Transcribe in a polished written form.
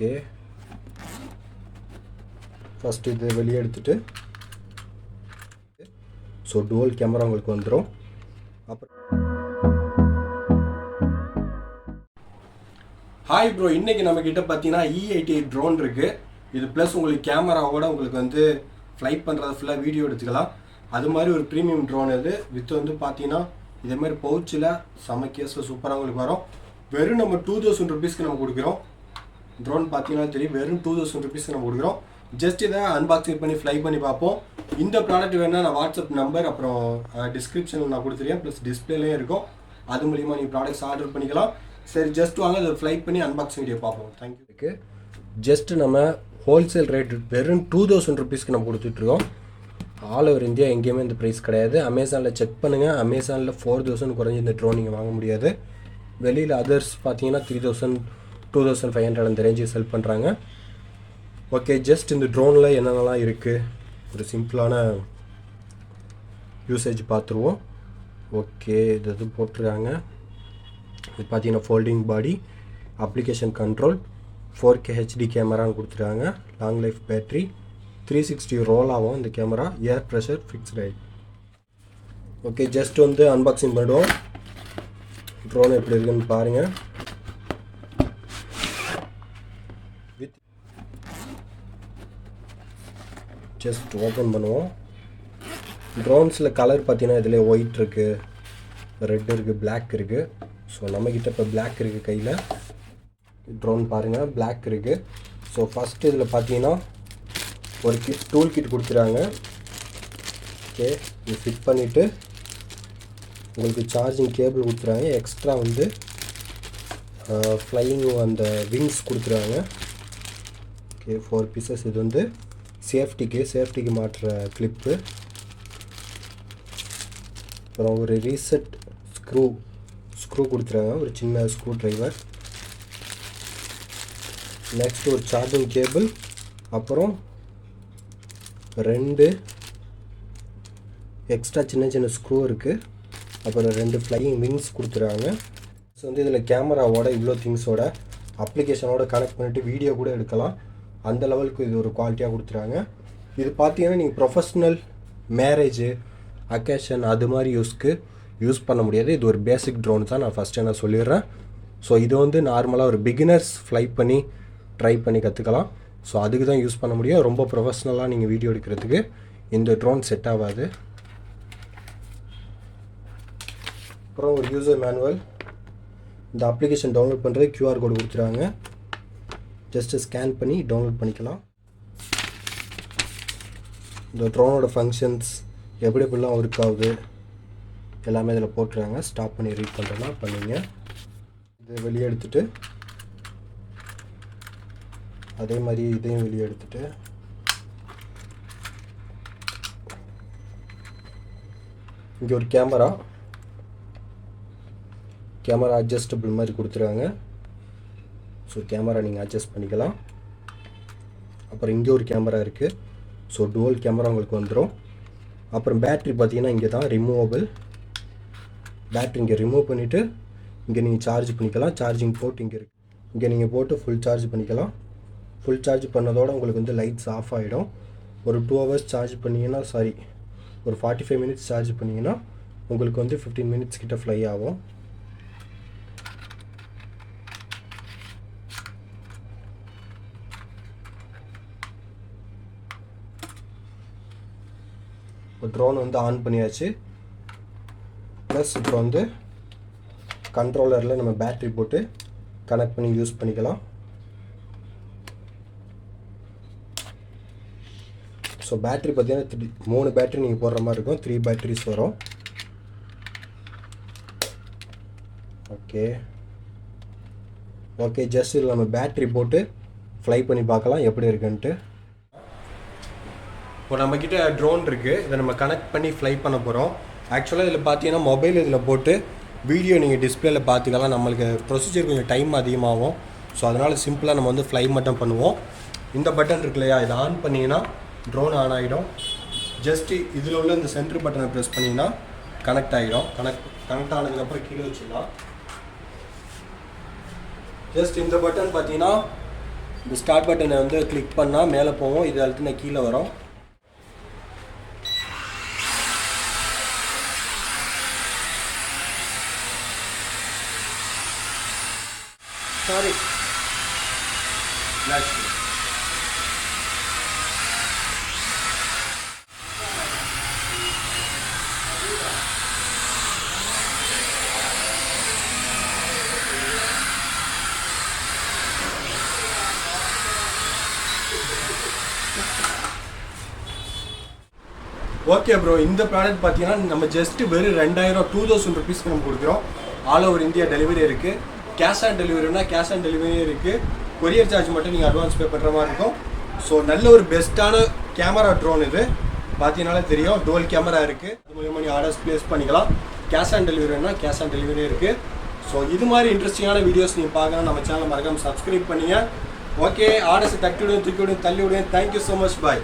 Okay, first இது வெளியே எடுத்துகிட்டு ஸோ டுவல் கேமரா உங்களுக்கு வந்துடும். அப்புறம் ஹாய் ப்ரோ, இன்றைக்கி நம்மக்கிட்ட பார்த்தீங்கன்னா E88 ட்ரோன் இருக்குது. இது ப்ளஸ் உங்களுக்கு கேமராவோட உங்களுக்கு வந்து ஃப்ளைட் பண்ணுறது ஃபுல்லாக வீடியோ எடுத்துக்கலாம். அது மாதிரி ஒரு ப்ரீமியம் ட்ரோன் இது. வித் வந்து பார்த்தீங்கன்னா இதேமாதிரி பவுச்சில் செம கேஸில் சூப்பராக உங்களுக்கு வரும். வெறும் நம்ம 2000 ருபீஸ்க்கு நம்ம கொடுக்குறோம். ட்ரோன் பார்த்தீங்கன்னா தெரியும், வெறும் 2000 ருபீஸ்க்கு நம்ம கொடுக்குறோம். ஜஸ்ட் இதை அன்பாக்சிங் பண்ணி ஃப்ளை பண்ணி பார்ப்போம். இந்த ப்ராடக்ட் வேணால் நான் வாட்ஸ்அப் நம்பர் அப்புறம் டிஸ்கிரிப்ஷனில் நான் கொடுத்துருக்கேன், ப்ளஸ் டிஸ்பிளேலேயும் இருக்கும். அது மூலிமா நீங்கள் ப்ராடக்ட்ஸ் ஆர்டர் பண்ணிக்கலாம். சரி, ஜஸ்ட் வாங்க அதை ஃப்ளை பண்ணி அன்பாக்சிங் வீடியோ பார்ப்போம். தேங்க்யூ. ஜஸ்ட்டு நம்ம ஹோல்சேல் ரேட் வெறும் 2000 ருபீஸ்க்கு நம்ம கொடுத்துட்ருக்கோம். ஆல் ஓவர் இந்தியா எங்கேயுமே இந்த ப்ரைஸ் கிடையாது. அமேசானில் செக் பண்ணுங்கள். அமேசானில் 4000 குறைஞ்சி இந்த ட்ரோன் நீங்கள் வாங்க முடியாது. வெளியில் அதர்ஸ் பார்த்தீங்கன்னா 3000 2500 அந்த ரேஞ்சுக்கு செல் பண்ணுறாங்க. ஓகே, ஜஸ்ட் இந்த ட்ரோனில் என்னென்னலாம் இருக்குது ஒரு சிம்பிளான யூசேஜ் பார்த்துருவோம். ஓகே, இது போட்டிருக்காங்க. இது பார்த்தீங்கன்னா ஃபோல்டிங் பாடி, அப்ளிகேஷன் கண்ட்ரோல், 4K HD கேமரான்னு கொடுத்துருக்காங்க. லாங் லைஃப் பேட்ரி, 360 ரோல் ஆகும் இந்த கேமரா, ஏர் ப்ரெஷர் ஃபிக்ஸ்டு. ஓகே, ஜஸ்ட் வந்து அன்பாக்சிங் பண்ணுவோம். ட்ரோன் எப்படி இருக்குன்னு பாருங்கள். ஜஸ்ட் ஓப்பன் பண்ணுவோம். ட்ரோன்ஸில் கலர் பார்த்தீங்கன்னா இதில் ஒயிட் இருக்குது, ரெட் இருக்குது, பிளாக் இருக்குது. ஸோ நம்மக்கிட்ட இப்போ பிளாக் இருக்குது கையில். ட்ரோன் பாருங்கள், பிளாக் இருக்குது. ஸோ ஃபஸ்ட்டு இதில் பார்த்தீங்கன்னா ஒரு டூல் கிட் கொடுத்துறாங்க. ஓகே, இது ஃபிட் பண்ணிவிட்டு உங்களுக்கு சார்ஜிங் கேபிள் கொடுத்துறாங்க. எக்ஸ்ட்ரா வந்து ஃப்ளையிங் அந்த விங்ஸ் கொடுத்துறாங்க. Okay, 4 pieces. இது வந்து சேஃப்டிக்கு மாட்டுற கிளிப்பு. அப்புறம் ஒரு ரீசெட் ஸ்க்ரூ கொடுத்துறாங்க, ஒரு சின்ன ஸ்க்ரூ ட்ரைவர். நெக்ஸ்ட் ஒரு சார்ஜிங் கேபிள், அப்புறம் 2 எக்ஸ்ட்ரா சின்ன ஸ்க்ரூ இருக்குது. அப்புறம் 2 ஃப்ளையிங் விங்ஸ் கொடுத்துறாங்க. ஸோ வந்து இதில் கேமராவோட இவ்வளோ திங்ஸோட அப்ளிகேஷனோட கனெக்ட் பண்ணிவிட்டு வீடியோ கூட எடுக்கலாம். அந்த லெவலுக்கு இது ஒரு குவாலிட்டியாக கொடுத்துறாங்க. இது பார்த்தீங்கன்னா நீங்கள் ப்ரொஃபஷ்னல், மேரேஜு, அக்கேஷன் அது மாதிரி யூஸ் பண்ண முடியாது. இது ஒரு பேசிக் ட்ரோன் தான், நான் ஃபஸ்ட்டு நான் சொல்லிடுறேன். ஸோ இது வந்து நார்மலாக ஒரு பிகினர்ஸ் ஃப்ளை பண்ணி ட்ரை பண்ணி கற்றுக்கலாம். ஸோ அதுக்கு தான் யூஸ் பண்ண முடியும். ரொம்ப ப்ரொஃபஷ்னலாக நீங்கள் வீடியோ எடுக்கிறதுக்கு இந்த ட்ரோன் செட் ஆகாது. அப்புறம் ஒரு யூசர் மேனுவல். இந்த அப்ளிகேஷன் டவுன்லோட் பண்ணுறது QR கோடு கொடுத்துருவாங்க. ஜஸ்ட்டு ஸ்கேன் பண்ணி டவுன்லோட் பண்ணிக்கலாம். இந்த ட்ரோனோட ஃபங்க்ஷன்ஸ் எப்படிலாம் ஒர்க் ஆகுது எல்லாமே இதில் போட்டுருக்காங்க. ஸ்டாப் பண்ணி ரீட் பண்ணுறதுனா பண்ணிங்க. இது வெளியே எடுத்துகிட்டு அதே மாதிரி இதையும் வெளியே எடுத்துகிட்டு இங்கே ஒரு கேமரா அட்ஜஸ்டபிள் மாதிரி கொடுத்துருக்காங்க. ஸோ கேமரா நீங்கள் அட்ஜஸ்ட் பண்ணிக்கலாம். அப்புறம் இங்கே ஒரு கேமரா இருக்குது. ஸோ டுவல் கேமரா உங்களுக்கு வந்துடும். அப்புறம் பேட்ரி பார்த்தீங்கன்னா இங்கே தான் ரிமூவபிள் பேட்ரி. இங்கே ரிமூவ் பண்ணிவிட்டு இங்கே நீங்கள் சார்ஜ் பண்ணிக்கலாம். சார்ஜிங் போர்ட் இங்கே இருக்குது. இங்கே நீங்கள் போட்டு ஃபுல் சார்ஜ் பண்ணிக்கலாம். ஃபுல் சார்ஜ் பண்ணதோடு உங்களுக்கு வந்து லைட்ஸ் ஆஃப் ஆகிடும். ஒரு 2 ஹவர்ஸ் சார்ஜ் பண்ணிங்கன்னா ஒரு 45 மினிட்ஸ் சார்ஜ் பண்ணிங்கன்னா உங்களுக்கு வந்து 15 மினிட்ஸ் கிட்ட ஃப்ளை ஆகும். ட்ரோன் வந்து ஆன் பண்ணியாச்சு. ப்ளஸ் இப்போ வந்து கண்ட்ரோலரில் நம்ம பேட்ரி போட்டு கனெக்ட் பண்ணி யூஸ் பண்ணிக்கலாம். ஸோ பேட்ரி பார்த்தீங்கன்னா 3 பேட்ரி நீங்கள் போடுற மாதிரி இருக்கும். 3 பேட்ரிஸ் வரும். ஓகே, ஜஸ்ட் இதில் நம்ம பேட்ரி போட்டு ஃப்ளை பண்ணி பார்க்கலாம் எப்படி இருக்குன்ட்டு. இப்போ நம்மக்கிட்ட ட்ரோன் இருக்குது. இதை நம்ம கனெக்ட் பண்ணி ஃப்ளை பண்ண போகிறோம். ஆக்சுவலாக இதில் பார்த்தீங்கன்னா மொபைல் இதில் போட்டு வீடியோ நீங்கள் டிஸ்பிளேல பார்த்துக்கலாம். நம்மளுக்கு ப்ரொசீஜர் கொஞ்சம் டைம் அதிகமாகும். ஸோ அதனால் சிம்பிளாக நம்ம வந்து ஃப்ளை மட்டும் பண்ணுவோம். இந்த பட்டன் இருக்கு இல்லையா, இதை ஆன் பண்ணிங்கன்னா ட்ரோன் ஆன் ஆகிடும். ஜஸ்ட்டு இதில் உள்ள இந்த சென்டர் பட்டனை ப்ரெஸ் பண்ணிங்கன்னா கனெக்ட் ஆகிடும். கனெக்ட் ஆனதுக்கப்புறம் கீழே வச்சுக்கலாம். ஜஸ்ட் இந்த பட்டன் பார்த்தீங்கன்னா இந்த ஸ்டார்ட் பட்டனை வந்து கிளிக் பண்ணால் மேலே போவோம், இது அழுத்தினா கீழே வரும். சாரி ஓகே ப்ரோ, இந்த ப்ராடக்ட் பார்த்தீங்கன்னா நம்ம ஜஸ்ட் வெறும் 2000 ருபீஸ்க்கு நம்ம கொடுக்குறோம். ஆல் ஓவர் இந்தியா டெலிவரி இருக்குது. கேஷ் ஆன் டெலிவரினா கேஷ் ஆன் டெலிவரியும் இருக்குது. கொரியர் சார்ஜ் மட்டும் நீங்கள் அட்வான்ஸ் பே பண்ணுற மாதிரி இருக்கும். ஸோ நல்ல ஒரு பெஸ்ட்டான கேமரா ட்ரோன் இது. பார்த்தீங்கன்னாலே தெரியும், டோல் கேமரா இருக்குது. அது மூலியமாக நீங்கள் ஆர்டர்ஸ் ப்ளேஸ் பண்ணிக்கலாம். கேஷ் ஆன் டெலிவரினா கேஷ் ஆன் டெலிவரியும் இருக்குது. ஸோ இது மாதிரி இன்ட்ரெஸ்டிங்கான வீடியோஸ் நீங்கள் பார்க்கலாம். நம்ம சேனல் மறக்காமல் சப்ஸ்கிரைப் பண்ணிங்க. ஓகே, ஆர்டர்ஸ் தட்டி விடுங்க, தூக்கி விடுங்க, தள்ளி விடுங்க. தேங்க்யூ ஸோ மச், பாய்.